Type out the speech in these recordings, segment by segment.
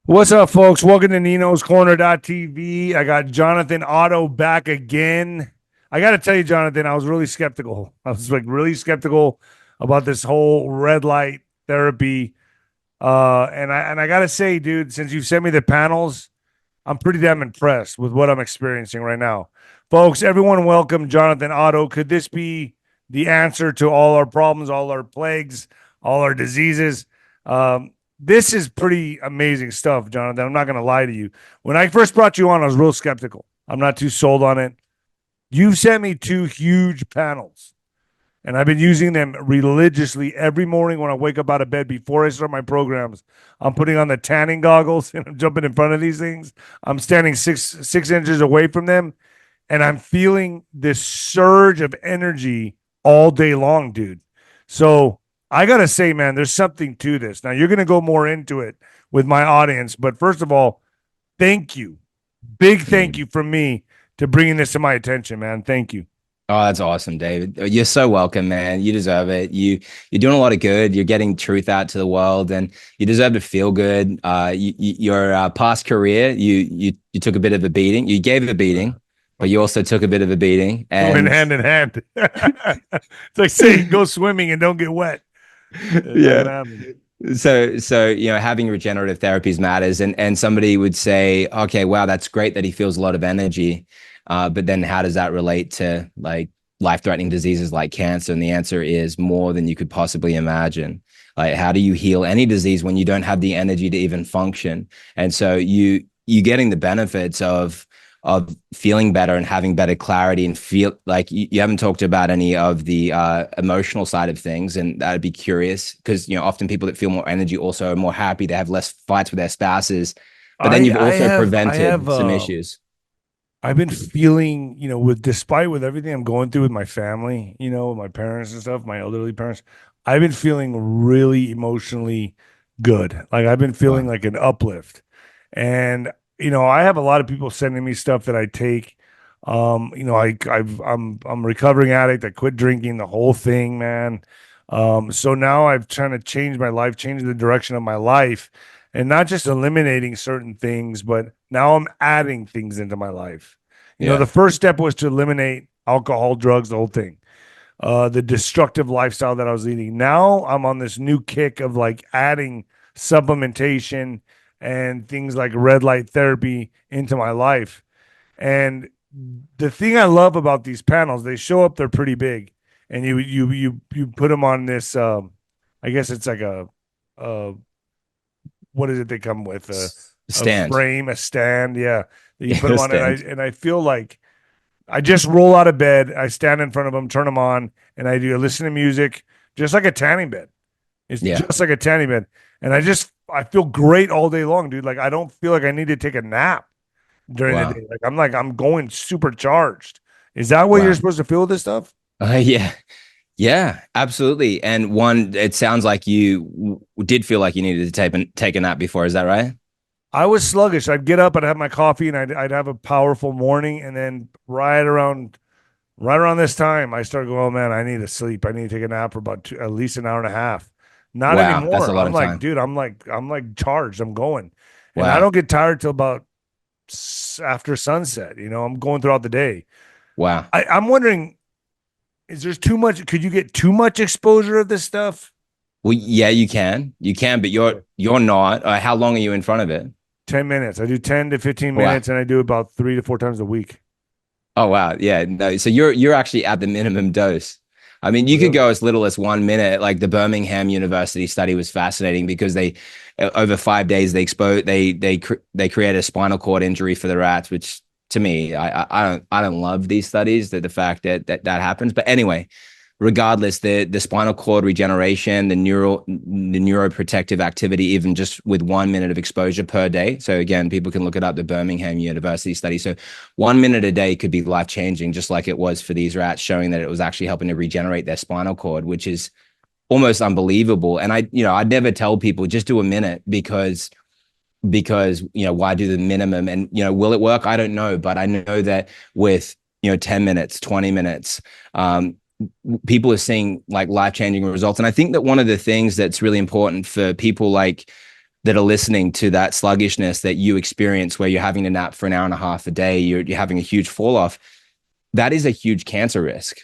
What's up, folks? Welcome to Nino's Corner.tv. I got Jonathan Otto back again. I got to tell you, Jonathan, I was really skeptical. I was like really skeptical about this whole red light therapy. And I got to say, dude, since you've sent me the panels, I'm pretty damn impressed with what I'm experiencing right now. Folks, everyone, welcome Jonathan Otto. Could this be the answer to all our problems, all our plagues, all our diseases? This is pretty amazing stuff, Jonathan. I'm not going to lie to you. When I first brought you on, I was real skeptical. I'm not too sold on it. You've sent me two huge panels, and I've been using them religiously every morning when I wake up out of bed before I start my programs. I'm putting on the tanning goggles and I'm jumping in front of these things. I'm standing six inches away from them, and I'm feeling this surge of energy all day long, dude. So I got to say, man, there's something to this. Now, you're going to go more into it with my audience. But first of all, thank you. Big thank you from me to bringing this to my attention, man. Thank you. Oh, that's awesome, David. You're so welcome, man. You deserve it. You're doing a lot of good. You're getting truth out to the world, and you deserve to feel good. Your past career, you took a bit of a beating. You gave a beating, but you also took a bit of a beating. Going And hand in hand. It's like saying go swimming and don't get wet. yeah. So having regenerative therapies matters, and somebody would say, okay, wow, that's great that he feels a lot of energy. But then how does that relate to like life-threatening diseases like cancer? And the answer is more than you could possibly imagine. Like, how do you heal any disease when you don't have the energy to even function? And so you getting the benefits of feeling better and having better clarity and feel like you haven't talked about any of the emotional side of things. And I'd be curious because, often people that feel more energy also are more happy. They have less fights with their spouses, but then you've also prevented some issues. I've been feeling, with everything I'm going through with my family, with my parents and stuff, my elderly parents, I've been feeling really emotionally good. Like I've been feeling Wow. like an uplift. And, I have a lot of people sending me stuff that I take. I'm a recovering addict. I quit drinking the whole thing, man. So now I'm trying to change my life, change the direction of my life, and not just eliminating certain things, but now I'm adding things into my life. The Yeah. first step was to eliminate alcohol, drugs, the whole thing, the destructive lifestyle that I was leading. Now I'm on this new kick of like adding supplementation and things like red light therapy into my life. And the thing I love about these panels, they show up, they're pretty big, and you put them on this. I guess it's like a what is it they come with? A Stand. frame, a stand. Yeah. You put Yeah, them on, and I stand. and I feel like I just roll out of bed, I stand in front of them, turn them on, and I listen to music, just like a tanning bed. It's Yeah. just like a tanning bed, and I feel great all day long, dude. Like I don't feel like I need to take a nap during the Wow. day. I'm going supercharged. Is that what you're Wow. supposed to feel with this stuff? Yeah. Yeah, absolutely. And it sounds like you did feel like you needed to take a nap before. Is that right? I was sluggish. I'd get up, I'd have my coffee, and I'd have a powerful morning, and then right around this time, I started going, oh man, I need to sleep. I need to take a nap for about at least an hour and a half. Not Wow, that's a anymore. lot I'm of like, time. dude, I'm like charged. I'm going, and I Wow. don't get tired till about after sunset. I'm going throughout the day. Wow. I'm wondering, is there too much? Could you get too much exposure of this stuff? Well, yeah, you can, but you're not. How long are you in front of it? 10 minutes. I do 10 to 15 Wow. minutes, and I do about 3 to 4 times a week. Oh wow. Yeah. No. So you're actually at the minimum dose. I mean, you could Really? go as little as 1 minute. Like the Birmingham University study was fascinating because they, over 5 days, they create a spinal cord injury for the rats, which to me, I don't love these studies, that the fact that happens. But anyway, regardless, the spinal cord regeneration, the neuroprotective activity, even just with 1 minute of exposure per day. So again, people can look it up, the Birmingham University study. So 1 minute a day could be life changing, just like it was for these rats, showing that it was actually helping to regenerate their spinal cord, which is almost unbelievable. And I'd never tell people just do a minute because why do the minimum? And will it work? I don't know, but I know that with 10 minutes, 20 minutes, people are seeing like life-changing results. And I think that one of the things that's really important for people like that are listening to that sluggishness that you experience where you're having to nap for an hour and a half a day, you're having a huge fall off, that is a huge cancer risk.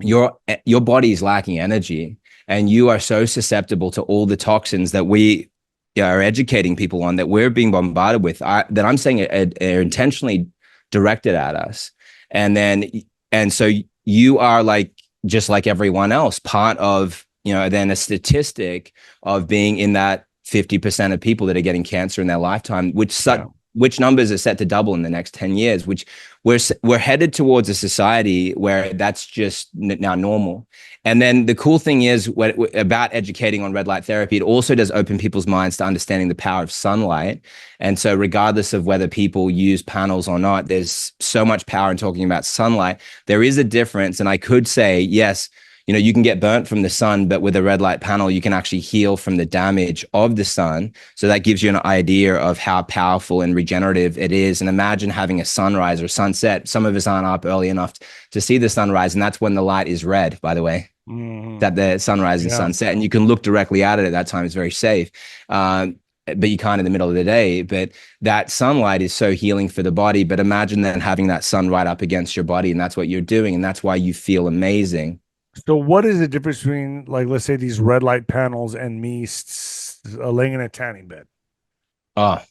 Your body is lacking energy, and you are so susceptible to all the toxins that we are educating people on, that we're being bombarded with, that I'm saying are intentionally directed at us. And so you are like, just like everyone else, part of, then a statistic of being in that 50% of people that are getting cancer in their lifetime, which numbers are set to double in the next 10 years, which we're headed towards a society where that's just now normal. And then the cool thing is about educating on red light therapy, it also does open people's minds to understanding the power of sunlight. And so regardless of whether people use panels or not, there's so much power in talking about sunlight. There is a difference. And I could say, yes, you can get burnt from the sun, but with a red light panel, you can actually heal from the damage of the sun. So that gives you an idea of how powerful and regenerative it is. And imagine having a sunrise or sunset. Some of us aren't up early enough to see the sunrise. And that's when the light is red, by the way, that the sunrise and sunset. And you can look directly at it at that time. It's very safe. But you can't in the middle of the day. But that sunlight is so healing for the body. But imagine then having that sun right up against your body. And that's what you're doing. And that's why you feel amazing. So what is the difference between, like, let's say these red light panels and me laying in a tanning bed? Oh,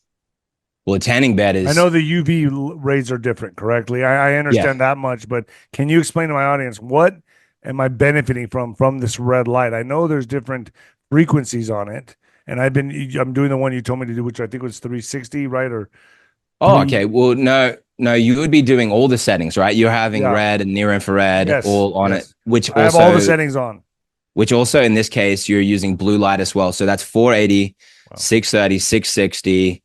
well, a tanning bed is... I know the UV rays are different, correctly. I understand that much, but can you explain to my audience, what am I benefiting from this red light? I know there's different frequencies on it, and I'm doing the one you told me to do, which I think was 360, right? Or okay. Well, no, you would be doing all the settings, right? You're having red and near infrared all on it, which also, I have all the settings on. Which also, in this case, you're using blue light as well. So that's 480, 630, 660,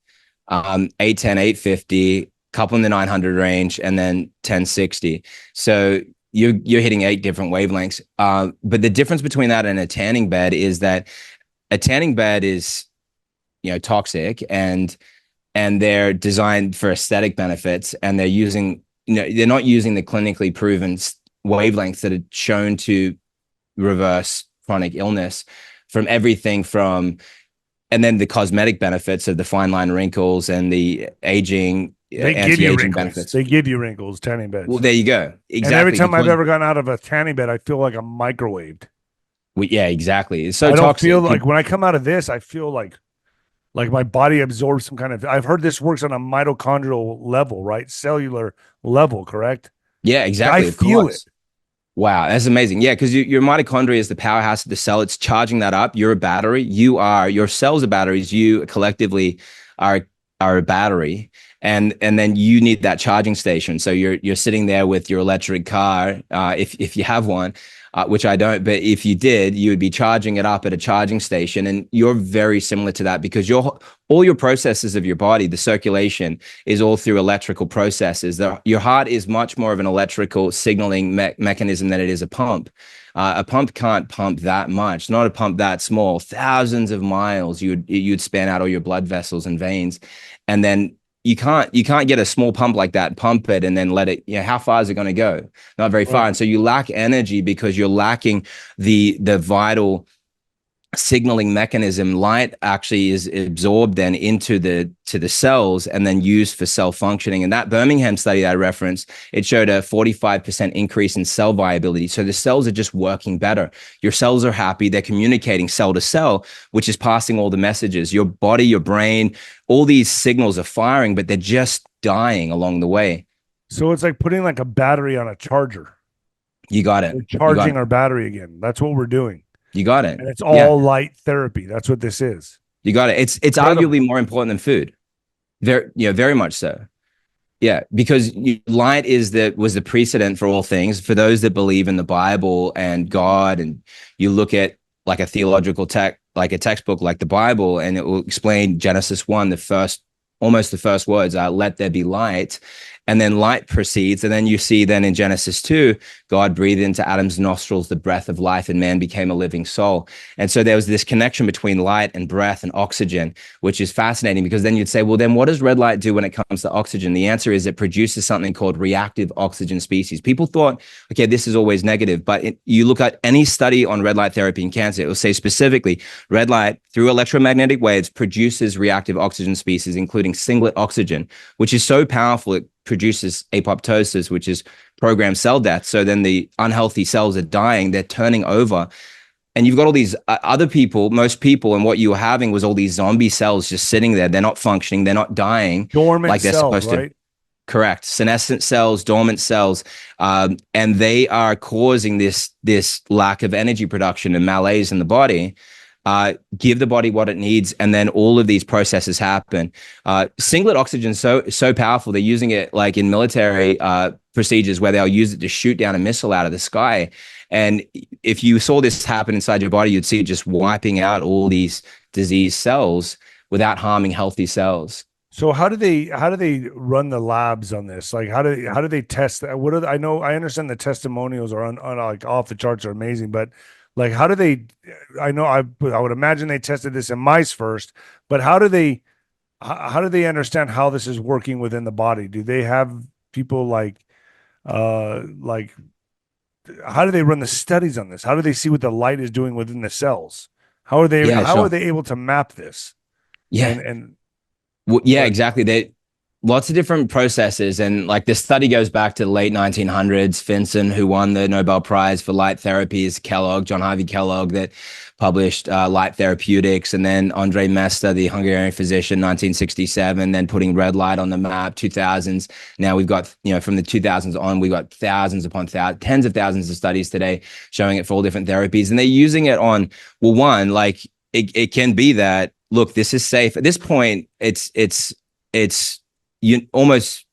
810, 850, couple in the 900 range, and then 1060. So you're hitting 8 different wavelengths. But the difference between that and a tanning bed is that a tanning bed is, toxic, and they're designed for aesthetic benefits, and they're using, they're not using the clinically proven wavelengths that are shown to reverse chronic illness, from everything from, and then the cosmetic benefits of the fine line wrinkles and the aging, anti-aging benefits. They give you wrinkles, tanning beds. Well, there you go. Exactly. And every time I've ever gotten out of a tanning bed, I feel like I'm microwaved. Yeah, exactly. It's so I don't toxic. feel like, when I come out of this, I feel like my body absorbs some kind of, I've heard this works on a mitochondrial level, right? Cellular level, correct? Yeah, exactly. I feel it. Wow, that's amazing. Yeah, because your mitochondria is the powerhouse of the cell. It's charging that up. You're a battery. Your cells are batteries. You collectively are a battery. And then you need that charging station. So you're sitting there with your electric car, if you have one, which I don't, but if you did, you would be charging it up at a charging station. And you're very similar to that, because all your processes of your body, the circulation, is all through electrical processes. Your heart is much more of an electrical signaling mechanism than it is a pump. A pump can't pump that much, not a pump that small. Thousands of miles you'd span out all your blood vessels and veins. And then you can't get a small pump like that, pump it, and then let it, how far is it going to go? Not very far. And so you lack energy because you're lacking the vital signaling mechanism. Light actually is absorbed then into the cells and then used for cell functioning. And that 𝗵𝗶𝗀 study that I referenced, it showed a 45% increase in cell viability. So the cells are just working better. Your cells are happy. They're communicating cell to cell, which is passing all the messages. Your body, your brain, all these signals are firing, but they're just dying along the way. So it's like putting like a battery on a charger. You got it. We're charging our battery again. That's what we're doing. You got it. And it's all light therapy. That's what this is. You got it. It's arguably more important than food. Very much so. Yeah, because light was the precedent for all things. For those that believe in the Bible and God, and you look at like a theological text, like a textbook like the Bible, and it will explain Genesis 1, almost the first words, let there be light. and then light proceeds. And then you see then in Genesis 2, God breathed into Adam's nostrils the breath of life, and man became a living soul. And so there was this connection between light and breath and oxygen, which is fascinating, because then you'd say, well, then what does red light do when it comes to oxygen? The answer is it produces something called reactive oxygen species. People thought, okay, this is always negative, but you look at any study on red light therapy in cancer, it will say specifically red light through electromagnetic waves produces reactive oxygen species, including singlet oxygen, which is so powerful it produces apoptosis, which is programmed cell death. So then the unhealthy cells are dying, they're turning over. And you've got all these other people, most people, and what you were having was all these zombie cells just sitting there. They're not functioning, they're not dying. Dormant like they're cells, supposed right? to. Correct. Senescent cells, dormant cells, and they are causing this lack of energy production and malaise in the body. Give the body what it needs, and then all of these processes happen. Singlet oxygen is so powerful. They're using it like in military procedures where they'll use it to shoot down a missile out of the sky. And if you saw this happen inside your body, you'd see it just wiping out all these disease cells without harming healthy cells. So how do they run the labs on this? Like how do they test that? What are I know I understand the testimonials are on like off the charts, are amazing, but like how do they? I know I would imagine they tested this in mice first, but how do they understand how this is working within the body? Do they have people like how do they run the studies on this? How do they see what the light is doing within the cells? How are they are they able to map this? Yeah. And well, yeah, exactly. They lots of different processes, and like this study goes back to the late 1900s. Finson, who won the Nobel Prize for light therapy, is John Harvey Kellogg, that published light therapeutics, and then Andre Mester, the Hungarian physician, 1967, then putting red light on the map, 2000s. Now we've got, from the 2000s on, we've got thousands upon thousands, tens of thousands of studies today showing it for all different therapies, and they're using it on, well, one, like it can be that, look, this is safe. At this point, it's almost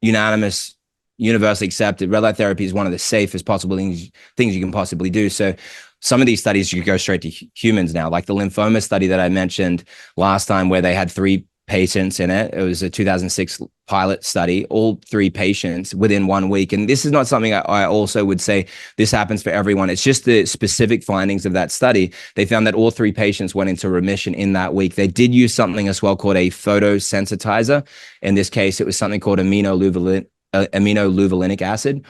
unanimous, universally accepted. Red light therapy is one of the safest possible things you can possibly do. So some of these studies, you could go straight to humans now, like the lymphoma study that I mentioned last time, where they had 3 patients in it. It was a 2006 pilot study, all 3 patients within 1 week. And this is not something I also would say this happens for everyone. It's just the specific findings of that study. They found that all 3 patients went into remission in that week. They did use something as well called a photosensitizer. In this case, it was something called aminoleuvolinic acid,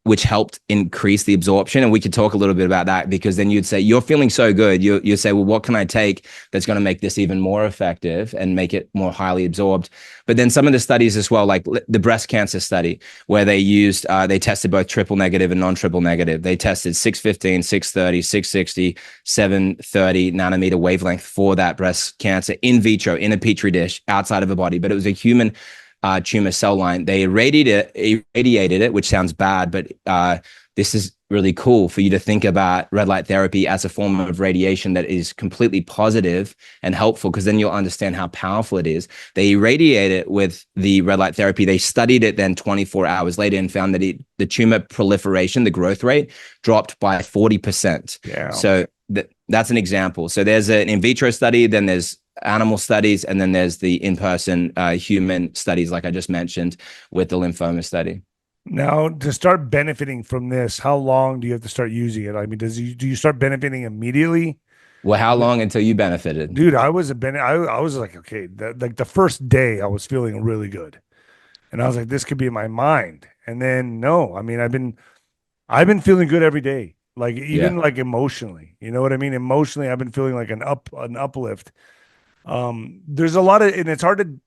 which helped increase the absorption. And we could talk a little bit about that, because then you'd say, you're feeling so good. You say, well, what can I take that's going to make this even more effective and make it more highly absorbed? But then some of the studies as well, like the breast cancer study, where they used, they tested both triple negative and non-triple negative. They tested 615, 630, 660, 730 nanometer wavelength for that breast cancer in vitro, in a petri dish outside of a body. But it was a human tumor cell line. They irradiated it, which sounds bad, but this is really cool for you to think about red light therapy as a form of radiation that is completely positive and helpful, because then you'll understand how powerful it is. They irradiate it with the red light therapy. They studied it then 24 hours later and found that the tumor proliferation, the growth rate, dropped by 40%. Yeah. So that's an example. So there's an in vitro study, then there's animal studies, and then there's the in-person human studies, like I just mentioned with the lymphoma study. Now, to start benefiting from this, how long do you have to start using it? I mean, do you start benefiting immediately? Well, how long until you benefited? Dude, I was like, okay, like the first day I was feeling really good. And I was like, this could be in my mind. And then no, I mean, I've been feeling good every day. Like even like emotionally, you know what I mean? Emotionally, I've been feeling like an uplift. There's a lot of, and it's hard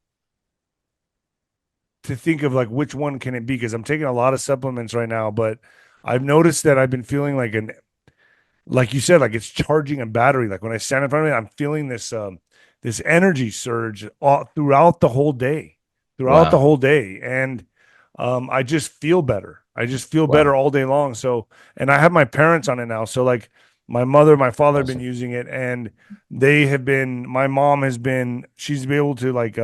to think of like which one can it be, because I'm taking a lot of supplements right now, but I've noticed that I've been feeling like you said, like it's charging a battery. Like when I stand in front of it, I'm feeling this energy surge throughout the whole day, and I just feel better. I just feel better all day long. So, and I have my parents on it now. So like my mother, my father have been using it, and my mom she's been able to like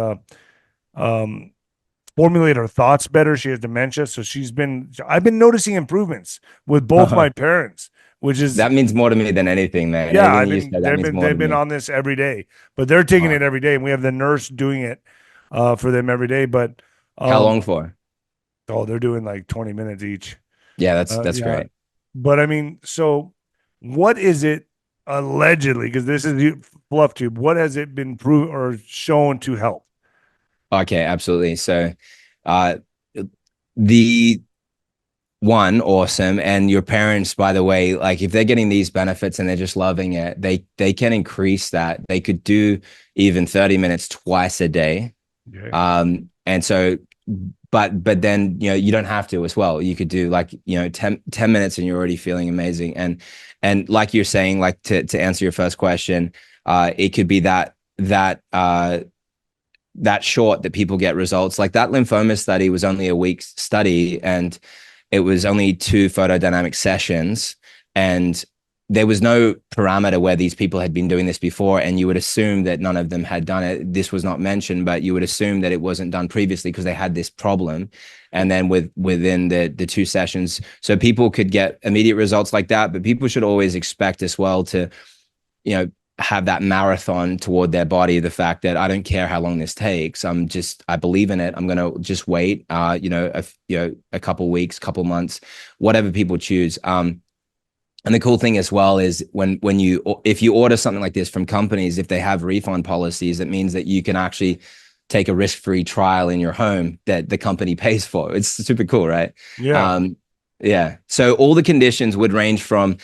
formulate her thoughts better. She has dementia. So I've been noticing improvements with both my parents, which is, that means more to me than anything, man. Yeah. They've been on this every day, but they're taking it every day, and we have the nurse doing it for them every day. But how long for? Oh, they're doing like 20 minutes each. Yeah, that's Yeah. great. But I mean, so what is it allegedly? Because this is fluff tube. What has it been proven or shown to help? Okay, absolutely. So, uh, the one, awesome, and your parents, by the way, like if they're getting these benefits and they're just loving it, they can increase that. They could do even 30 minutes twice a day. Okay. And so, but then, you don't have to as well. You could do like, 10 minutes and you're already feeling amazing. And like you're saying, like to answer your first question, it could be that short that people get results. Like that lymphoma study was only a week study, and it was only 2 photodynamic sessions, and there was no parameter where these people had been doing this before, and you would assume that none of them had done it. This was not mentioned, but you would assume that it wasn't done previously because they had this problem. And then within the 2 sessions, so people could get immediate results like that, but people should always expect as well to, have that marathon toward their body. The fact that I don't care how long this takes. I believe in it. I'm going to just wait, a couple weeks, couple months, whatever people choose. And the cool thing as well is if you order something like this from companies, if they have refund policies, it means that you can actually take a risk-free trial in your home that the company pays for. It's super cool, right? Yeah. Yeah. So all the conditions would range from,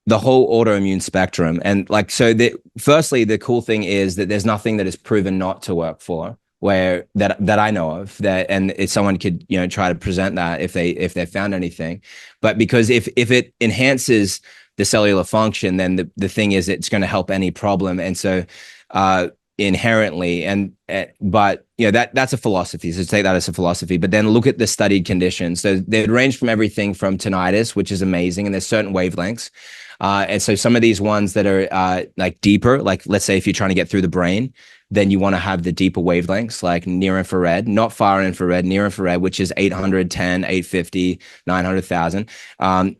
the whole autoimmune spectrum. And like, so firstly, the cool thing is that there's nothing that is proven not to work for that I know of, that, and if someone could, try to present that if they found anything, but because if it enhances the cellular function, then the thing is it's going to help any problem. And so, inherently, but that's a philosophy, so take that as a philosophy, but then look at the studied conditions. So they range from everything from tinnitus, which is amazing, and there's certain wavelengths, and so some of these ones that are like deeper, like let's say if you're trying to get through the brain, then you want to have the deeper wavelengths like near infrared, not far infrared, near infrared, which is 810, 850, 900,000.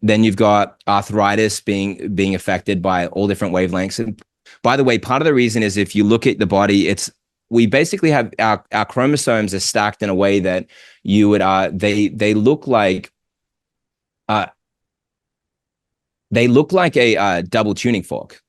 Then you've got arthritis being affected by all different wavelengths. And by the way, part of the reason is if you look at the body, we basically have our chromosomes are stacked in a way that you would they look like a double tuning fork.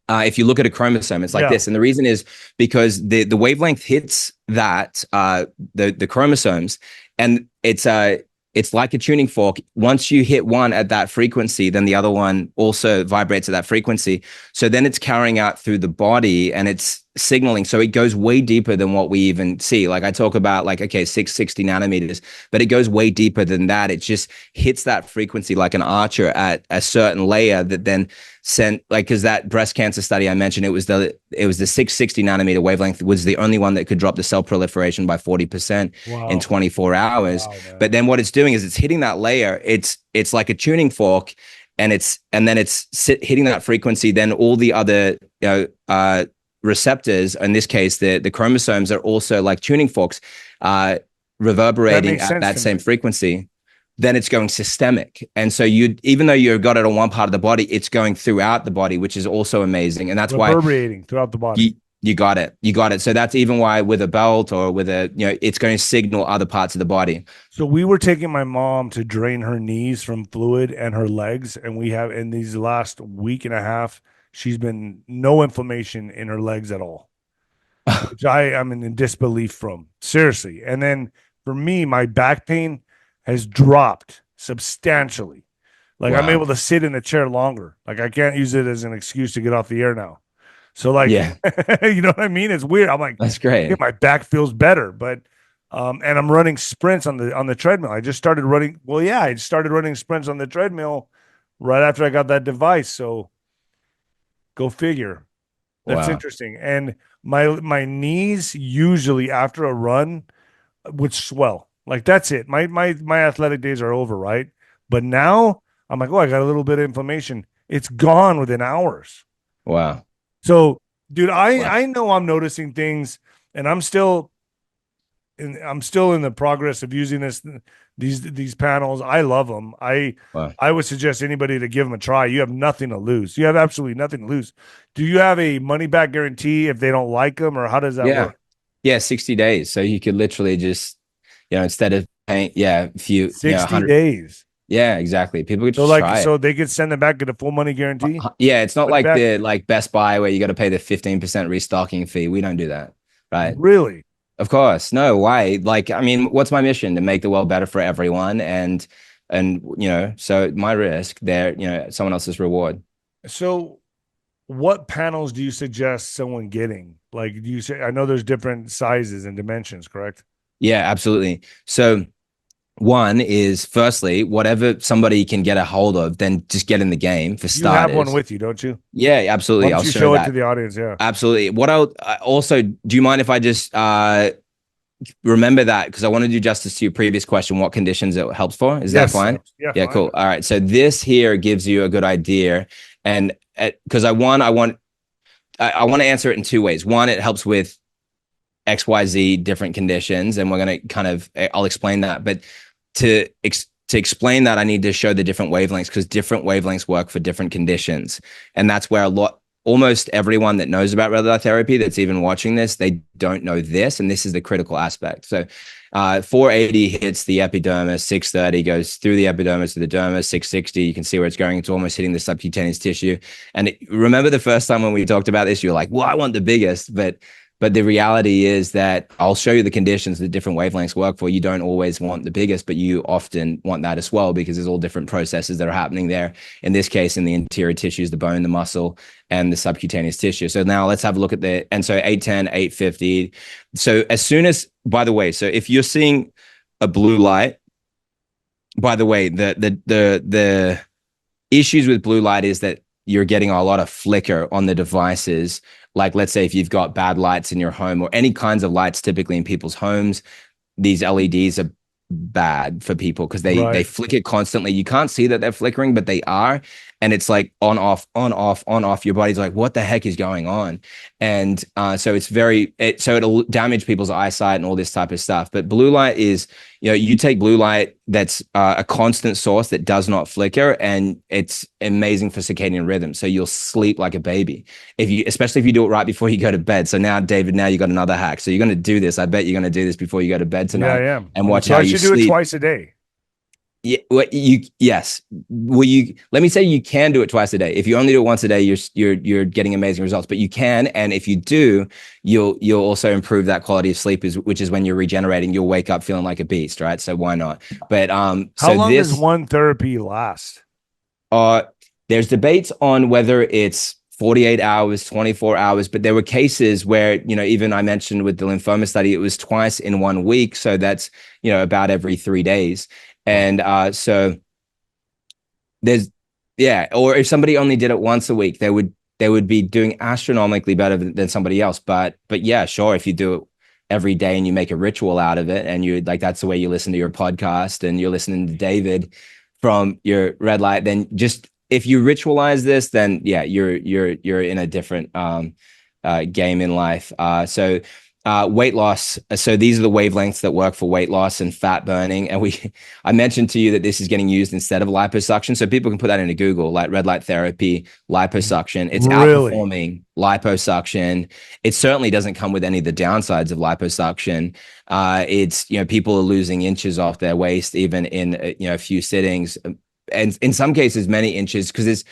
If you look at a chromosome, it's like this, and the reason is because the wavelength hits that the chromosomes, and it's like a tuning fork. Once you hit one at that frequency, then the other one also vibrates at that frequency. So then it's carrying out through the body and it's signaling. So it goes way deeper than what we even see. Like I talk about 660 nanometers, but it goes way deeper than that. It just hits that frequency like an archer at a certain layer that then sent, because that breast cancer study I mentioned, it was the 660 nanometer wavelength was the only one that could drop the cell proliferation by 40% in 24 hours. Wow, but then what it's doing is it's hitting that layer. It's like a tuning fork, and then it's hitting that frequency. Then all the other receptors, in this case the chromosomes, are also like tuning forks, reverberating at that same frequency. Then it's going systemic, and so even though you've got it on one part of the body, it's going throughout the body, which is also amazing. And that's why reverberating throughout the body. You got it. So that's even why with a belt or with it's going to signal other parts of the body. So we were taking my mom to drain her knees from fluid and her legs, and we have in these last week and a half, she's been no inflammation in her legs at all, which I'm in disbelief from, seriously. And then for me, my back pain has dropped substantially. Like wow. I'm able to sit in the chair longer. Like I can't use it as an excuse to get off the air now. So like, yeah. You know what I mean? It's weird. I'm like, that's great. Yeah, my back feels better, but, and I'm running sprints on the treadmill. I just started running. Well, yeah, I started running sprints on the treadmill right after I got that device. So go figure. That's interesting. And my knees usually after a run would swell. Like that's it. My athletic days are over, right? But now I'm like, oh, I got a little bit of inflammation. It's gone within hours. Wow. So, dude, I know I'm noticing things, and I'm still in the progress of using these panels. I love them. I would suggest anybody to give them a try. You have nothing to lose. You have absolutely nothing to lose. Do you have a money back guarantee if they don't like them, or how does that work? Yeah, 60 days. So you could literally just instead of paying, if you, 60 100, days. yeah, exactly. People could So just try it. so they could send them back, get a full money guarantee. Yeah, it's not Money like back? like Best Buy where you got to pay the 15% restocking fee. We don't do that, right? Really? Of course. No, why? Like, I mean, what's my mission? To make the world better for everyone. And so my risk there, someone else's reward. So what panels do you suggest someone getting? Like, do you say, I know there's different sizes and dimensions, correct? Yeah, absolutely. So one is firstly, whatever somebody can get a hold of, then just get in the game for You have one starters. with you, don't you? Yeah, absolutely. Why don't I'll you show show it that. to the audience? Yeah. Absolutely. What I also, do you mind if I just remember that? Because I want to do justice to your previous question, what conditions it helps for. Is that fine? Yeah, Yeah, fine. cool. All right. So this here gives you a good idea. And because I want to answer it in two ways. One, it helps with XYZ different conditions, and we're going to I'll explain that. But to explain that, I need to show the different wavelengths, because different wavelengths work for different conditions. And that's where almost everyone that knows about red light therapy that's even watching this, they don't know this. And this is the critical aspect. So 480 hits the epidermis, 630 goes through the epidermis to the dermis, 660, you can see where it's going. It's almost hitting the subcutaneous tissue. And remember the first time when we talked about this, you're like, well, I want the biggest, but the reality is that I'll show you the conditions that different wavelengths work for. You don't always want the biggest, but you often want that as well, because there's all different processes that are happening there. In this case, in the interior tissues, the bone, the muscle, and the subcutaneous tissue. So now let's have a look at so 810, 850. So as soon as, by the way, so if you're seeing a blue light, by the way, the issues with blue light is that you're getting a lot of flicker on the devices. Like, let's say if you've got bad lights in your home, or any kinds of lights typically in people's homes, these LEDs are bad for people because they flicker constantly. You can't see that they're flickering, but they are. And it's like on, off, on, off, on, off. Your body's like, what the heck is going on? And so it'll damage people's eyesight and all this type of stuff. But blue light is, you take blue light that's a constant source that does not flicker, and it's amazing for circadian rhythm. So you'll sleep like a baby, especially if you do it right before you go to bed. So now, David, you got another hack. So you're going to do this. I bet you're going to do this before you go to bed tonight. Yeah, I am. And watch so how I you should do sleep. it twice a day. Yeah, yes. Let me say you can do it twice a day. If you only do it once a day, you're getting amazing results. But you can, and if you do, you'll also improve that quality of sleep, which is when you're regenerating. You'll wake up feeling like a beast, right? So why not? But how long does one therapy last? There's debates on whether it's 48 hours, 24 hours, but there were cases where, even I mentioned with the lymphoma study, it was twice in 1 week. So that's, about every 3 days. And so there's, or if somebody only did it once a week, they would be doing astronomically better than somebody else. But yeah, sure. If you do it every day and you make a ritual out of it, and you that's the way you listen to your podcast and you're listening to David from your red light, then just, if you ritualize this, then yeah, you're in a different game in life. So weight loss. So these are the wavelengths that work for weight loss and fat burning. And I mentioned to you that this is getting used instead of liposuction. So people can put that into Google, like red light therapy, liposuction. It's outperforming liposuction. It certainly doesn't come with any of the downsides of liposuction. It's, people are losing inches off their waist, even in, a few sittings, and in some cases, many inches, because it's,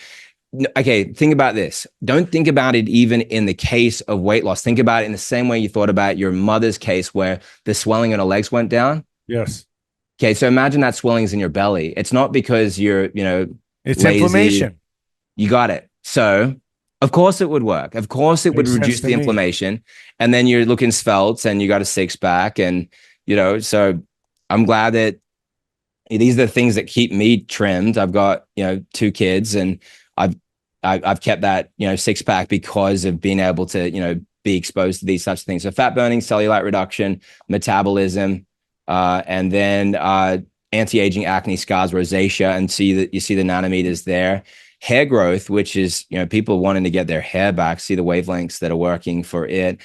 okay, think about this. Don't think about it even in the case of weight loss. Think about it in the same way you thought about your mother's case where the swelling in her legs went down. Yes. Okay, so imagine that swelling is in your belly. It's not because you're, it's lazy. Inflammation. You got it. So of course it would work. Of course it would reduce the inflammation. And then you're looking svelte and you got a six pack. And, so I'm glad that these are the things that keep me trimmed. I've got, 2 kids, and I've kept that, six pack because of being able to, be exposed to these types of things. So fat burning, cellulite reduction, metabolism, and then anti-aging, acne, scars, rosacea, and you see the nanometers there. Hair growth, which is, people wanting to get their hair back, see the wavelengths that are working for it.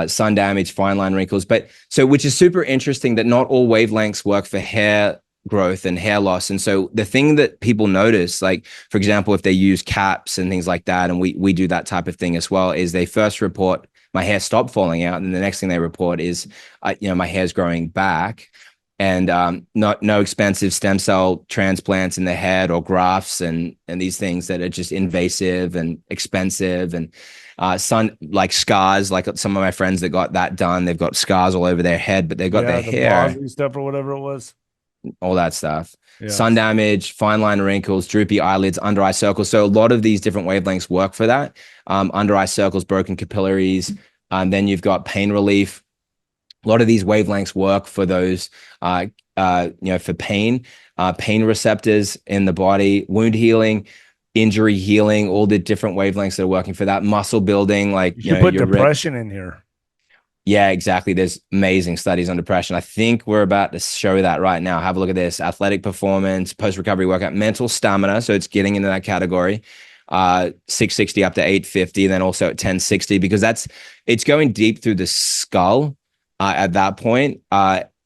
Sun damage, fine line wrinkles. But so, which is super interesting that not all wavelengths work for hair growth and hair loss. And so the thing that people notice, like, for example, if they use caps and things like that, and we do that type of thing as well, is they first report my hair stopped falling out, and the next thing they report is, my hair's growing back. and no expensive stem cell transplants in the head or grafts and these things that are just invasive and expensive, and like scars. Like some of my friends that got that done, they've got scars all over their head, but they've got their the hair, Bosley stuff or whatever it was, all that stuff. yeah. Sun damage, fine line wrinkles, droopy eyelids, under eye circles. So a lot of these different wavelengths work for that. Under eye circles, broken capillaries, and then you've got pain relief. A lot of these wavelengths work for those, for pain receptors in the body, wound healing, injury healing, all the different wavelengths that are working for that. Muscle building, like you put depression in here. Yeah, exactly. There's amazing studies on depression. I think we're about to show that right now. Have a look at this: athletic performance, post-recovery workout, mental stamina. So it's getting into that category. 660 up to 850, then also at 1060, because it's going deep through the skull at that point.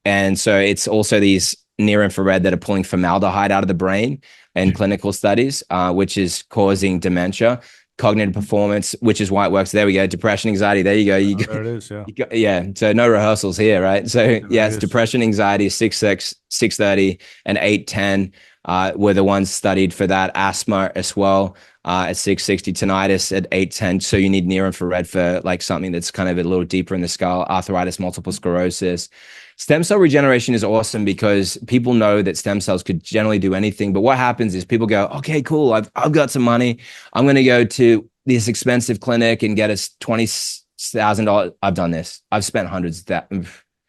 And so it's also these near infrared that are pulling formaldehyde out of the brain in clinical studies, which is causing dementia. Cognitive performance, which is why it works. There we go. Depression, anxiety. There you go. There it is. Yeah. Yeah. So no rehearsals here, right? So yes, depression, anxiety, 630 and 810 were the ones studied for that. Asthma as well at 660, tinnitus at 810. So you need near infrared for like something that's kind of a little deeper in the skull. Arthritis, multiple sclerosis. Stem cell regeneration is awesome because people know that stem cells could generally do anything. But what happens is people go, okay, cool. I've got some money. I'm going to go to this expensive clinic and get us $20,000. I've done this. I've spent hundreds of that,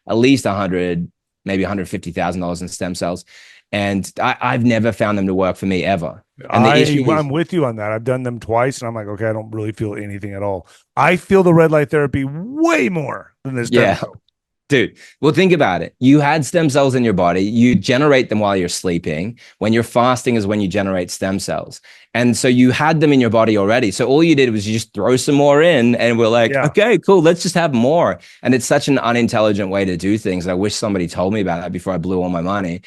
at least 100, maybe $150,000 in stem cells. And I've never found them to work for me ever. And the issue is, I'm with you on that. I've done them twice and I'm like, okay, I don't really feel anything at all. I feel the red light therapy way more than this. Yeah. Dude, well, think about it. You had stem cells in your body. You generate them while you're sleeping. When you're fasting is when you generate stem cells. And so you had them in your body already. So all you did was you just throw some more in and we're like, okay, cool. Let's just have more. And it's such an unintelligent way to do things. I wish somebody told me about that before I blew all my money.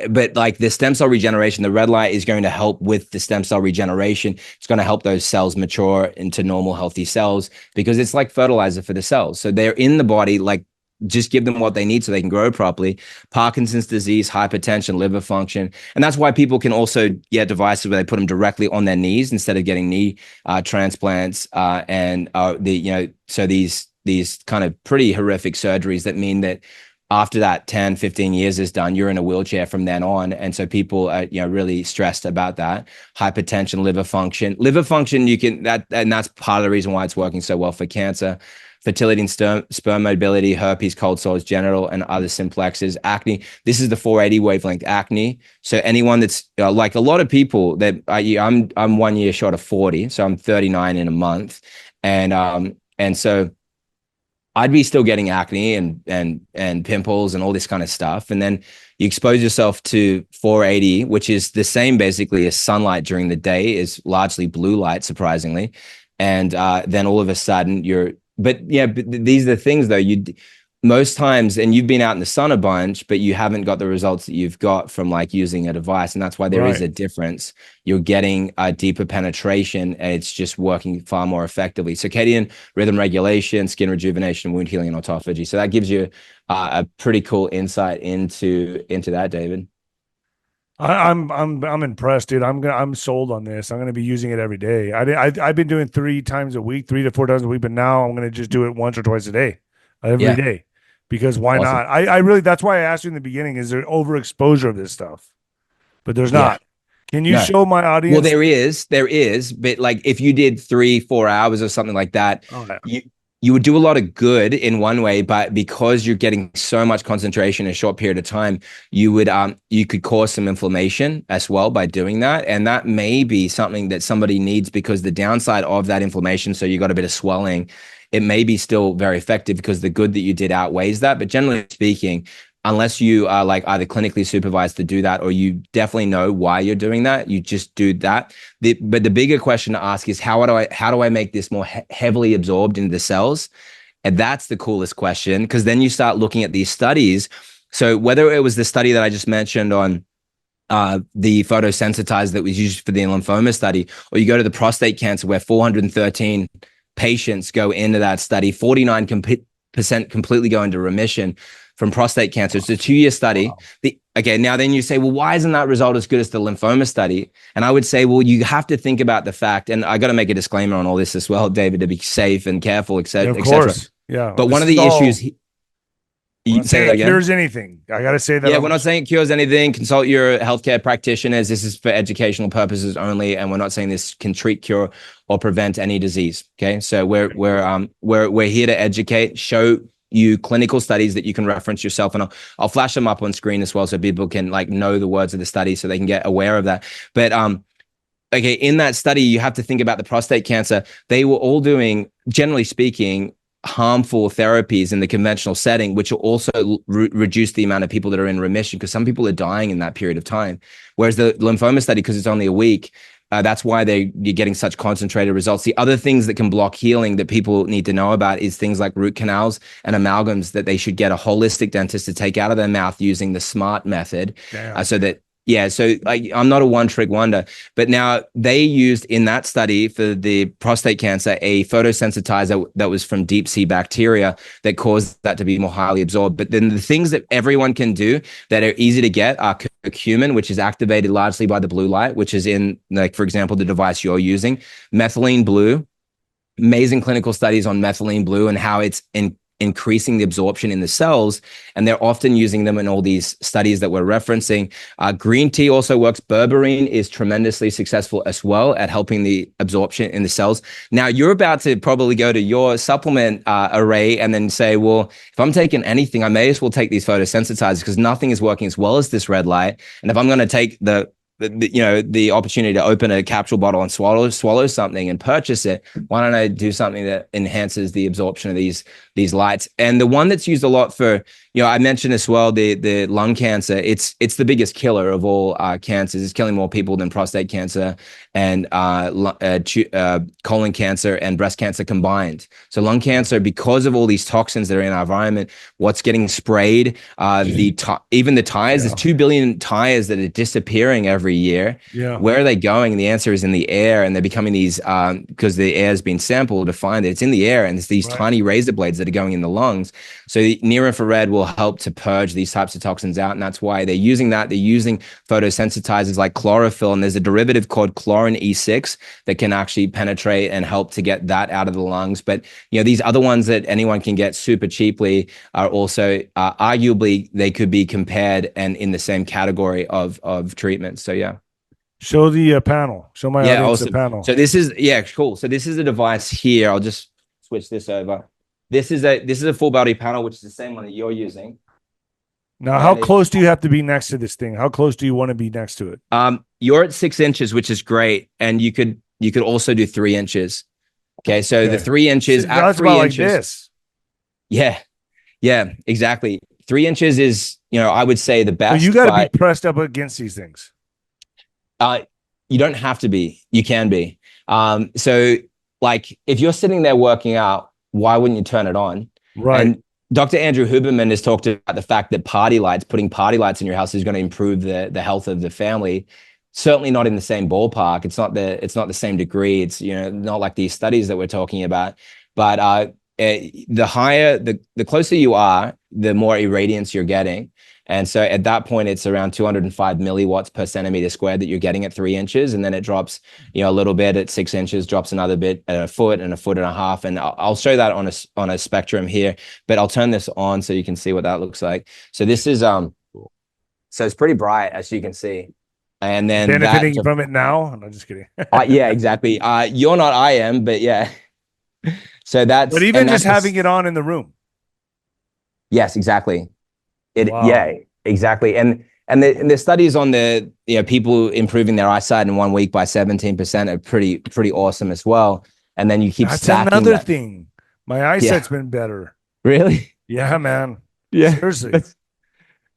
But like the stem cell regeneration, the red light is going to help with the stem cell regeneration. It's going to help those cells mature into normal, healthy cells because it's like fertilizer for the cells. So they're in the body, like just give them what they need so they can grow properly. Parkinson's disease, hypertension, liver function. And that's why people can also get devices where they put them directly on their knees instead of getting knee transplants. So these kind of pretty horrific surgeries that mean that after that 10, 15 years is done, you're in a wheelchair from then on. And so people are, really stressed about that. Hypertension, liver function, and that's part of the reason why it's working so well for cancer. Fertility and sperm mobility, herpes, cold sores, genital, and other simplexes, acne. This is the 480 wavelength acne. So anyone that's like a lot of people that I'm 1 year short of 40, so I'm 39 in a month. And so I'd be still getting acne and pimples and all this kind of stuff. And then you expose yourself to 480, which is the same basically as sunlight during the day, is largely blue light, surprisingly. And then all of a sudden but these are the things though, most times, and you've been out in the sun a bunch, but you haven't got the results that you've got from like using a device. And that's why there is a difference. You're getting a deeper penetration and it's just working far more effectively. Circadian rhythm regulation, skin rejuvenation, wound healing, and autophagy. So that gives you a pretty cool insight into that, David. I'm impressed, dude. I'm sold on this. I'm gonna be using it every day. I've been doing 3 times a week, 3 to 4 times a week, but now I'm gonna just do it once or twice a day, every day. Because why not? I really, that's why I asked you in the beginning, is there overexposure of this stuff? But there's not. Can you show my audience? Well, there is, but like if you did 3-4 hours or something like that, you would do a lot of good in one way, but because you're getting so much concentration in a short period of time, you could cause some inflammation as well by doing that. And that may be something that somebody needs, because the downside of that inflammation, so you got a bit of swelling, it may be still very effective because the good that you did outweighs that. But generally speaking, unless you are like either clinically supervised to do that, or you definitely know why you're doing that, you just do that. But the bigger question to ask is, how do I make this more heavily absorbed into the cells? And that's the coolest question, because then you start looking at these studies. So whether it was the study that I just mentioned on the photosensitizer that was used for the lymphoma study, or you go to the prostate cancer where 413 patients go into that study, 49 percent completely go into remission from prostate cancer. It's a 2-year study. Wow. Okay, now then you say, well, why isn't that result as good as the lymphoma study? And I would say, well, you have to think about the fact, and I got to make a disclaimer on all this as well, David, to be safe and careful, et cetera. Yeah, of course. Yeah. But one of the issues, you say that cures anything. I got to say that. Yeah, we're not saying it cures anything. Consult your healthcare practitioners. This is for educational purposes only, and we're not saying this can treat, cure, or prevent any disease. Okay, so we're here to educate, show you clinical studies that you can reference yourself, and I'll flash them up on screen as well, so people can like know the words of the study, so they can get aware of that. But okay, in that study, you have to think about the prostate cancer. They were all doing, generally speaking, harmful therapies in the conventional setting, which will also reduce the amount of people that are in remission, because some people are dying in that period of time. Whereas the lymphoma study, because it's only a week, that's why you're getting such concentrated results. The other things that can block healing that people need to know about is things like root canals and amalgams that they should get a holistic dentist to take out of their mouth using the SMART method, so that. Yeah, so I'm not a one-trick wonder, but now they used in that study for the prostate cancer a photosensitizer that was from deep sea bacteria that caused that to be more highly absorbed. But then the things that everyone can do that are easy to get are curcumin, which is activated largely by the blue light, which is in, like, for example, the device you're using, methylene blue. Amazing clinical studies on methylene blue and how it's increasing the absorption in the cells, and they're often using them in all these studies that we're referencing. Green tea also works. Berberine is tremendously successful as well at helping the absorption in the cells. Now, you're about to probably go to your supplement array and then say, well, if I'm taking anything, I may as well take these photosensitizers because nothing is working as well as this red light. And if I'm going to take the opportunity to open a capsule bottle and swallow something and purchase it, why don't I do something that enhances the absorption of these lights? And the one that's used a lot for, I mentioned as well, the lung cancer, it's the biggest killer of all cancers. It's killing more people than prostate cancer and colon cancer and breast cancer combined. So lung cancer, because of all these toxins that are in our environment, what's getting sprayed, even the tires, there's 2 billion tires that are disappearing every year. Yeah. Where are they going? And the answer is in the air, and they're becoming these, because the air has been sampled to find that it's in the air, and it's these tiny razor blades that are going in the lungs. So the near infrared will help to purge these types of toxins out, and that's why they're using that. They're using photosensitizers like chlorophyll, and there's a derivative called chlorin E6 that can actually penetrate and help to get that out of the lungs. But these other ones that anyone can get super cheaply are also arguably they could be compared and in the same category of treatment. So yeah. Show the panel. Show my audience awesome. The panel. So this is cool. So this is a device here. I'll just switch this over. This is a full body panel, which is the same one that you're using. Now, how close do you have to be next to this thing? How close do you want to be next to it? You're at 6 inches, which is great, and you could also do 3 inches. Okay, so the 3 inches at 3 inches. Like this. Yeah, exactly. 3 inches is, I would say the best. So you got to be pressed up against these things. You don't have to be. You can be. So, like, if you're sitting there working out, why wouldn't you turn it on? Right. And Dr. Andrew Huberman has talked about the fact that putting party lights in your house is going to improve the health of the family. Certainly not in the same ballpark. It's not the same degree. It's not like these studies that we're talking about. But the closer you are, the more irradiance you're getting. And so at that point, it's around 205 milliwatts per centimeter squared that you're getting at 3 inches. And then it drops, a little bit at 6 inches, drops another bit at a foot and a foot and a half. And I'll show that on a spectrum here, but I'll turn this on so you can see what that looks like. So this is, so it's pretty bright, as you can see. And then benefiting from it now. No, just kidding. Yeah, exactly. You're not, I am, but yeah. So but even just having it on in the room. Yes, exactly. Wow. Yeah, exactly. And the studies on the people improving their eyesight in 1 week by 17% are pretty awesome as well. And then you keep stacking another thing. My eyesight's been better. Really? Yeah, man. Yeah. Seriously.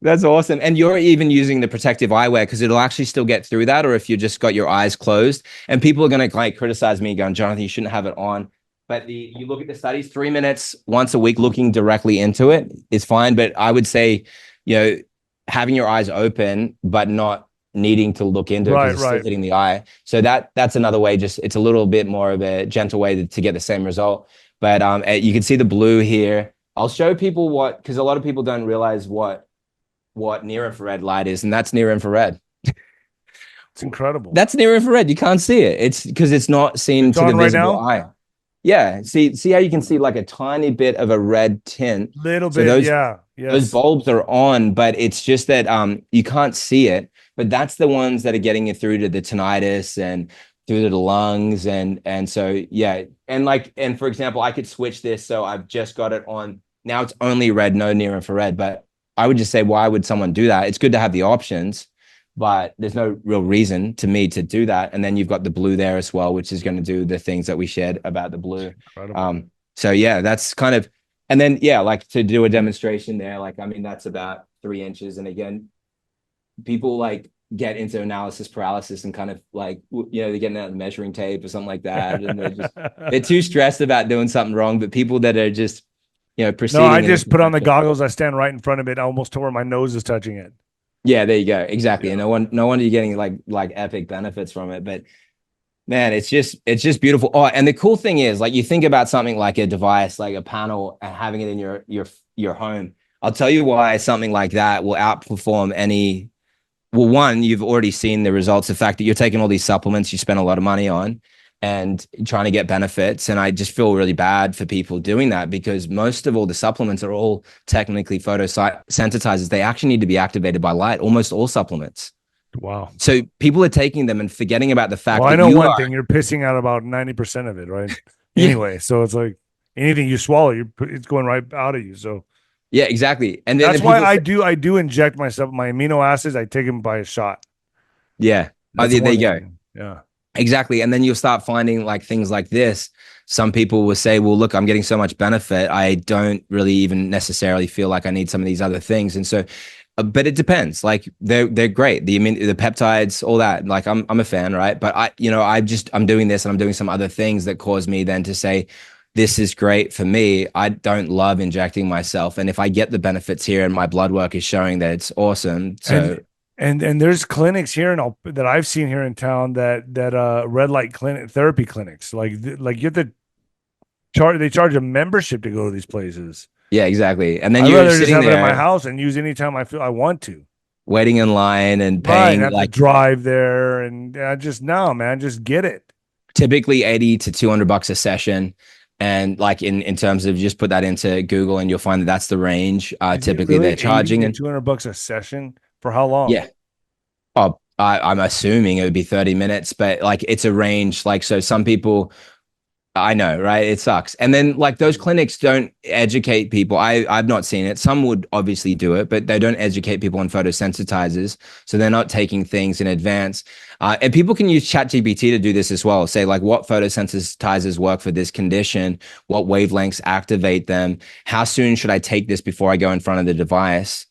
That's awesome. And you're even using the protective eyewear because it'll actually still get through that, or if you just got your eyes closed. And people are going to criticize me going, Jonathan, you shouldn't have it on. But you look at the studies, 3 minutes once a week looking directly into it is fine. But I would say, having your eyes open, but not needing to look into it because it's still hitting the eye. So that's another way. Just it's a little bit more of a gentle way to get the same result. But you can see the blue here. I'll show people what, because a lot of people don't realize what near infrared light is, and that's near infrared. It's incredible. That's near infrared. You can't see it. It's because it's not seen It's to the on right visible now. eye. Yeah. See how you can see like a tiny bit of a red tint. Little So bit, those yeah. those Yes. bulbs are on, but it's just that you can't see it. But that's the ones that are getting you through to the tinnitus and through to the lungs. And so yeah. And for example, I could switch this. So I've just got it on. Now it's only red, no near infrared. But I would just say, why would someone do that? It's good to have the options, but there's no real reason to me to do that. And then you've got the blue there as well, which is going to do the things that we shared about the blue. So yeah, that's kind of, and then yeah, like to do a demonstration there, like, I mean, that's about 3 inches. And again, people like get into analysis paralysis and kind of like, they're getting out the measuring tape or something like that. And they're too stressed about doing something wrong. But people that are just, No, proceeding. I just put on the goggles. I stand right in front of it, almost to where my nose is touching it. Yeah, there you go. Exactly. Yeah. And no wonder you're getting like epic benefits from it. But man, it's just beautiful. Oh, and the cool thing is, like, you think about something like a device, like a panel, and having it in your home. I'll tell you why something like that will outperform any. Well, one, you've already seen the results. The fact that you're taking all these supplements you spend a lot of money on and trying to get benefits. And I just feel really bad for people doing that, because most of all the supplements are all technically photosensitizers. They actually need to be activated by light, almost all supplements. Wow. So people are taking them and forgetting about the fact that I know one thing, you're pissing out about 90% of it, right? Anyway, so it's like anything you swallow, it's going right out of you. So yeah, exactly. And that's why I do inject myself, my amino acids. I take them by a shot. Yeah. There you go. Yeah. Exactly. And then you'll start finding like things like this. Some people will say, well, look, I'm getting so much benefit, I don't really even necessarily feel like I need some of these other things. And so, but it depends. Like they're great. The peptides, all that. Like I'm a fan, right? But I'm doing this and I'm doing some other things that cause me then to say, this is great for me. I don't love injecting myself. And if I get the benefits here and my blood work is showing that it's awesome. So and there's clinics here that I've seen here in town that red light clinic therapy clinics. Like you have to they charge a membership to go to these places. Yeah, exactly. And then I'd you're rather sitting just have there it at my house and use anytime I feel I want to. Waiting in line and paying, have to drive there, and just get it. Typically $80 to $200 a session. And like in terms of, just put that into Google and you'll find that that's the range. Typically they're charging $200 a session for how long? Yeah. Oh, I'm assuming it would be 30 minutes, but like it's a range. Like, so some people, I know, right? It sucks. And then like those clinics don't educate people. I've not seen it. Some would obviously do it, but they don't educate people on photosensitizers. So they're not taking things in advance. And people can use ChatGPT to do this as well. Say like, what photosensitizers work for this condition? What wavelengths activate them? How soon should I take this before I go in front of the device?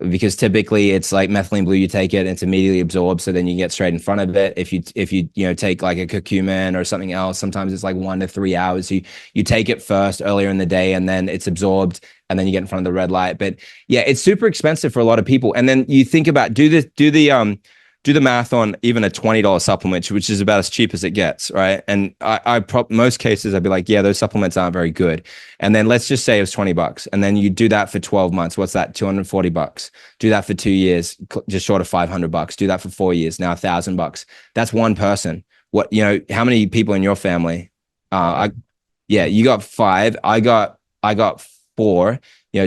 Because typically it's like methylene blue, you take it, it's immediately absorbed, so then you get straight in front of it. If you take like a curcumin or something else, sometimes it's like 1 to 3 hours. You take it first earlier in the day, and then it's absorbed, and then you get in front of the red light. But yeah, it's super expensive for a lot of people. And then you think about do the math on even a $20 supplement, which is about as cheap as it gets, right? And most cases I'd be like, yeah, those supplements aren't very good. And then let's just say it was $20, and then you do that for 12 months. What's that? $240. Do that for 2 years, just short of $500. Do that for 4 years, now $1,000. That's one person. How many people in your family? You got 5. I got 4.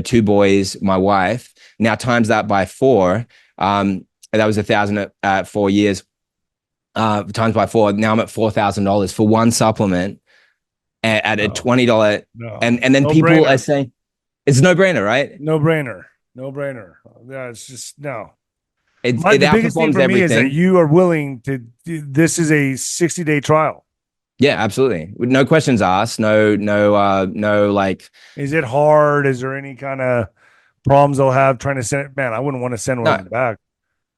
2 boys, my wife. Now times that by 4. That was $1,000 at 4 years, times by 4. Now I'm at $4,000 for one supplement at a $20. No. And then people are saying it's no brainer, right? No brainer. Yeah, it's just no. The biggest thing for me is that you are willing to. This is a 60-day trial. Yeah, absolutely. No questions asked. No. Like, is it hard? Is there any kind of problems they'll have trying to send it? Man, I wouldn't want to send one back.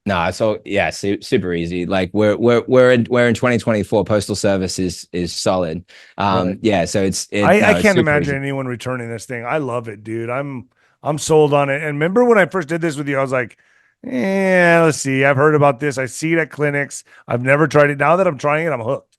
No, so yeah, super easy. Like we're in 2024. Postal service is solid. Right. Yeah, so I can't imagine anyone returning this thing. I love it, dude. I'm sold on it. And remember when I first did this with you, I was like, let's see. I've heard about this. I see it at clinics. I've never tried it. Now that I'm trying it, I'm hooked.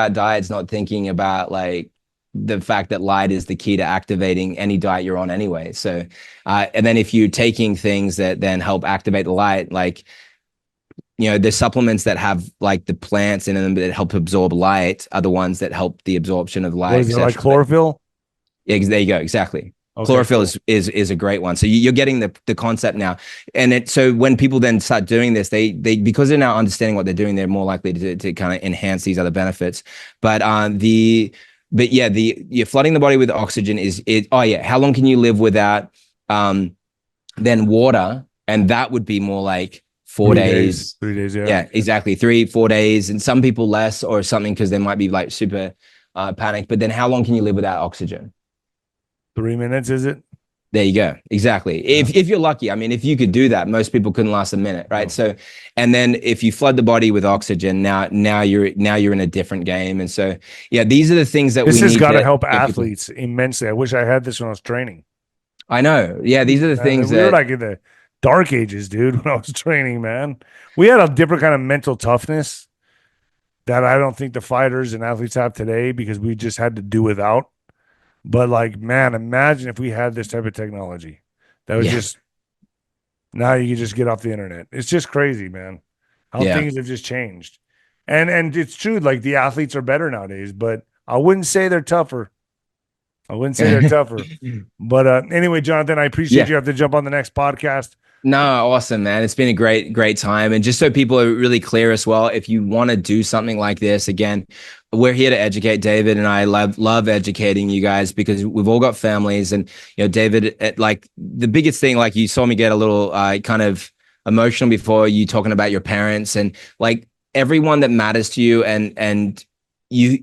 about diets, not thinking about like the fact that light is the key to activating any diet you're on anyway. So, and then if you're taking things that then help activate the light, like, you know, the supplements that have like the plants in them that help absorb light are the ones that help the absorption of light. What is it, like chlorophyll? Yeah, there you go. Exactly. Okay, Chlorophyll cool. is a great one. So you're getting the concept now. And so when people then start doing this, they because they're now understanding what they're doing, they're more likely to kind of enhance these other benefits. But you're flooding the body with oxygen how long can you live without then water? And that would be more like 4 days. 3 days, yeah. Yeah, exactly. 3-4 days, and some people less or something because they might be like super panicked. But then how long can you live without oxygen? 3 minutes, is it? There you go. Exactly. If you're lucky, I mean, if you could do that, most people couldn't last a minute, right? No. So, and then if you flood the body with oxygen, now you're in a different game. And so, yeah, these are the things that This we has need got to to help get people. athletes immensely. I wish I had this when I was training. I know. Yeah, these are the things We were that like in the dark ages, dude, when I was training, man. We had a different kind of mental toughness that I don't think the fighters and athletes have today because we just had to do without. But like, man, imagine if we had this type of technology. That was yeah, just now you can just get off the internet. It's just crazy, man. How yeah. things have just changed. And it's true, like the athletes are better nowadays, but I wouldn't say they're tougher. I wouldn't say they're tougher. But anyway, Jonathan, I appreciate Yeah. you have to jump on the next podcast. No, awesome, man. It's been a great time. And just so people are really clear as well, if you want to do something like this, again, we're here to educate. David and I love educating you guys because we've all got families. And, you know, David, like the biggest thing, like you saw me get a little kind of emotional before, you talking about your parents and like everyone that matters to you, and you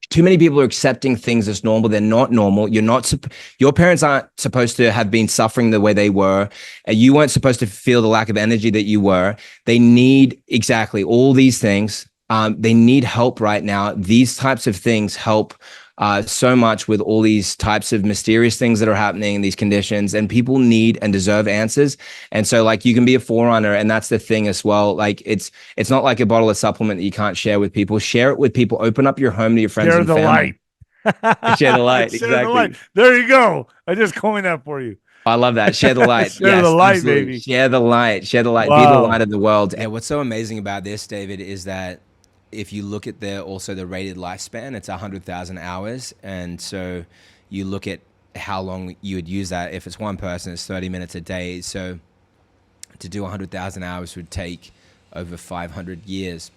too many people are accepting things as normal. They're not normal. Your parents aren't supposed to have been suffering the way they were. You weren't supposed to feel the lack of energy that you were. They need exactly all these things. They need help right now. These types of things help so much with all these types of mysterious things that are happening in these conditions, and people need and deserve answers. And so like you can be a forerunner, and that's the thing as well. Like it's not like a bottle of supplement that you can't share with people. Share it with people. Open up your home to your friends Share and the family. light. Share the light. Share Exactly. the light. There you go. I just coined that for you. I love that. Share the light. Share Yes, the light, absolutely. baby. Share the light. Share the light. Be the Wow. light of the world. Yeah, what's so amazing about this, David, is that if you look at the rated lifespan, it's 100,000 hours. And so you look at how long you would use that. If it's one person, it's 30 minutes a day. So to do 100,000 hours would take over 500 years.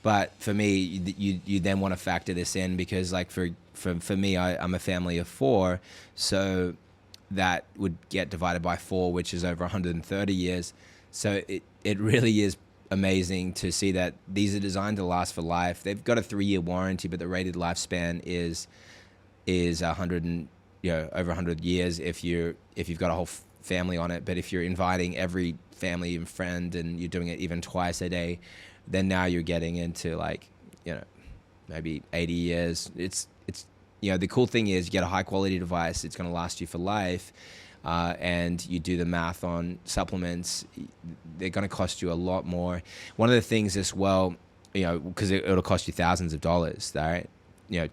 But for me, you then want to factor this in because like for me, I'm a family of 4. So that would get divided by 4, which is over 130 years. So it really is amazing to see that these are designed to last for life. They've got a 3-year warranty, but the rated lifespan is 100 and over 100 years if you've got a whole family on it. But if you're inviting every family and friend and you're doing it even twice a day, then now you're getting into like maybe 80 years. It's the cool thing is you get a high quality device. It's going to last you for life. And you do the math on supplements, they're going to cost you a lot more. One of the things as well, because it'll cost you thousands of dollars, right?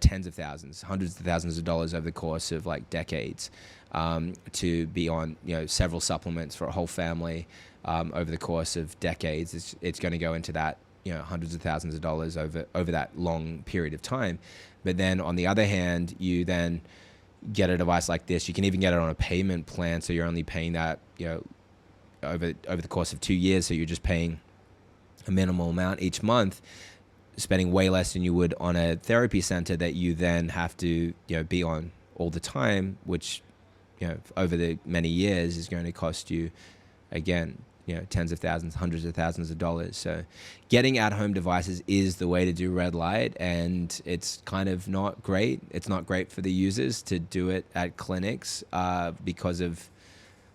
Tens of thousands, hundreds of thousands of dollars over the course of like decades, to be on, several supplements for a whole family, over the course of decades. It's going to go into that, hundreds of thousands of dollars over that long period of time. But then on the other hand, you then get a device like this. You can even get it on a payment plan, so you're only paying that over the course of 2 years. So you're just paying a minimal amount each month, spending way less than you would on a therapy center that you then have to be on all the time, which over the many years is going to cost you again tens of thousands, hundreds of thousands of dollars. So getting at-home devices is the way to do red light, and it's kind of not great. It's not great for the users to do it at clinics because of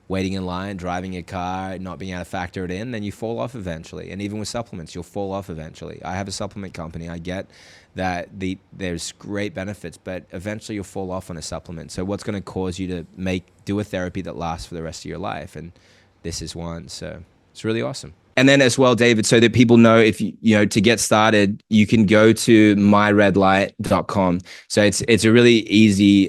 waiting in line, driving a car, not being able to factor it in. Then you fall off eventually. And even with supplements, you'll fall off eventually. I have a supplement company. I get that there's great benefits, but eventually you'll fall off on a supplement. So what's going to cause you to do a therapy that lasts for the rest of your life? And this is one. So it's really awesome. And then as well, David, so that people know, if to get started, you can go to myredlight.com. So it's a really easy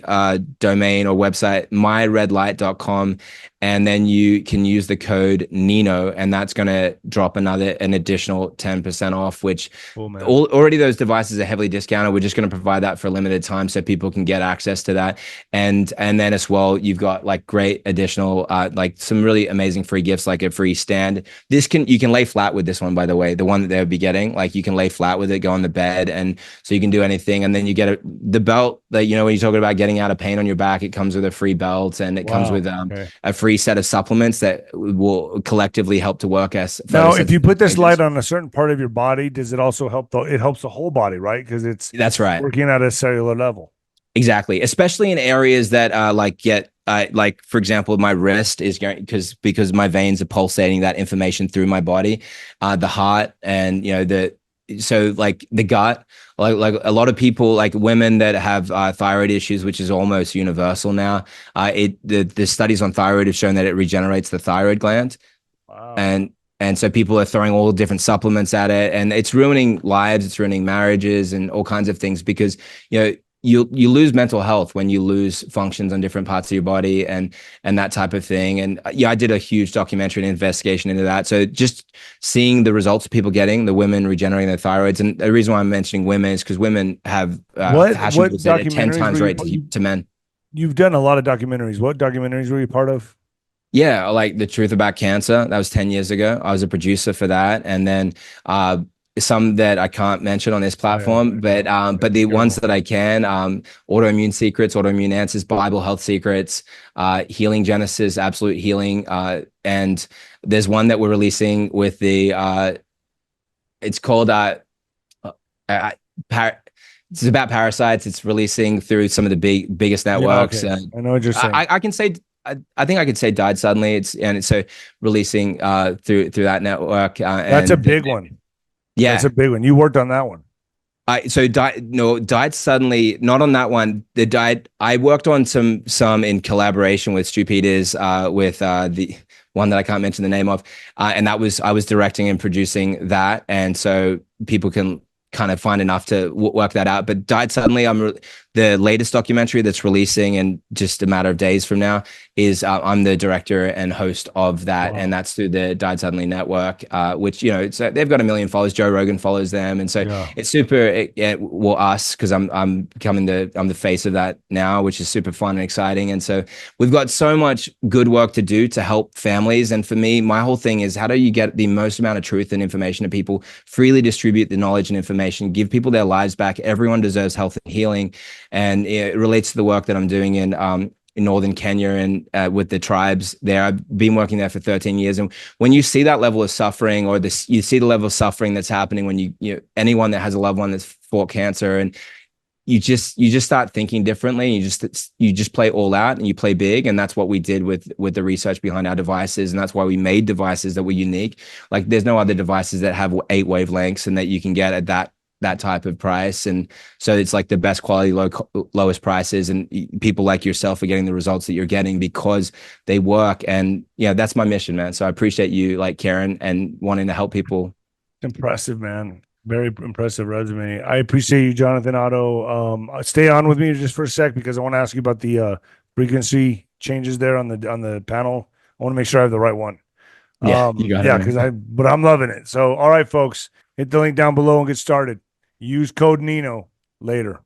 domain or website, myredlight.com. And then you can use the code Nino, and that's going to drop an additional 10% off, which already those devices are heavily discounted. We're just going to provide that for a limited time so people can get access to that. And then as well, you've got like great additional, like some really amazing free gifts, like a free stand. You can lay flat with this one, by the way, the one that they would be getting, like you can lay flat with it, go on the bed. And so you can do anything. And then you get the belt that, when you're talking about getting out of pain on your back, it comes with a free belt, and it comes with a free set of supplements that will collectively help to work as. Now, if you put this light on a certain part of your body, does it also help? It helps the whole body, right? Because that's right, working at a cellular level. Exactly, especially in areas that like get like for example, my wrist is going because my veins are pulsating that information through my body, the heart, and so like the gut, like a lot of people, like women that have thyroid issues, which is almost universal now. The studies on thyroid have shown that it regenerates the thyroid gland, Wow. and so people are throwing all different supplements at it, and it's ruining lives, it's ruining marriages, and all kinds of things because you lose mental health when you lose functions on different parts of your body and that type of thing. And yeah, I did a huge documentary and investigation into that. So just seeing the results of people getting the women regenerating their thyroids, and the reason why I'm mentioning women is because women have What Hashimoto's at a 10 documentaries times were rate to men. you've done a lot of documentaries. What documentaries were you part of? Yeah, like The Truth About Cancer. That was 10 years ago. I was a producer for that. And then some that I can't mention on this Oh, yeah. platform, but the ones that I can, Autoimmune Secrets, Autoimmune Answers, Bible Health Secrets, Healing Genesis, Absolute Healing. And there's one that we're releasing with it's called, it's about parasites. It's releasing through some of the biggest networks. Okay. I know what you're saying. I can say I think I could say died suddenly. It's so releasing through that network. That's a big one. That's Yeah. a big one. You worked on that one. Died suddenly. Not on that one. The died. I worked on some in collaboration with 𝗬𝗵𝗶𝗍, with the one that I can't mention the name of, and I was directing and producing that, and so people can kind of find enough to work that out. But died suddenly. The latest documentary that's releasing in just a matter of days from now is I'm the director and host of that. Wow. And that's through the Died Suddenly network, which, they've got 1 million followers. Joe Rogan follows them. And so it's super, us, because I'm the face of that now, which is super fun and exciting. And so we've got so much good work to do to help families. And for me, my whole thing is, how do you get the most amount of truth and information to people, freely distribute the knowledge and information, give people their lives back. Everyone deserves health and healing. And it relates to the work that I'm doing in northern Kenya and with the tribes there. I've been working there for 13 years. And when you see that level of suffering, or you see the level of suffering that's happening when anyone that has a loved one that's fought cancer, and you just start thinking differently. And you just play all out and you play big. And that's what we did with the research behind our devices. And that's why we made devices that were unique. Like, there's no other devices that have 8 wavelengths and that you can get at that type of price. And so it's like the best quality, lowest prices, and people like yourself are getting the results that you're getting because they work. And that's my mission, man. So I appreciate you caring and wanting to help people. Impressive, man. Very impressive resume. I appreciate you, Jonathan Otto. Stay on with me just for a sec, because I want to ask you about the frequency changes there on the panel. I want to make sure I have the right one. Yeah, you got it. But I'm loving it. So, all right, folks, hit the link down below and get started. Use code Nino later.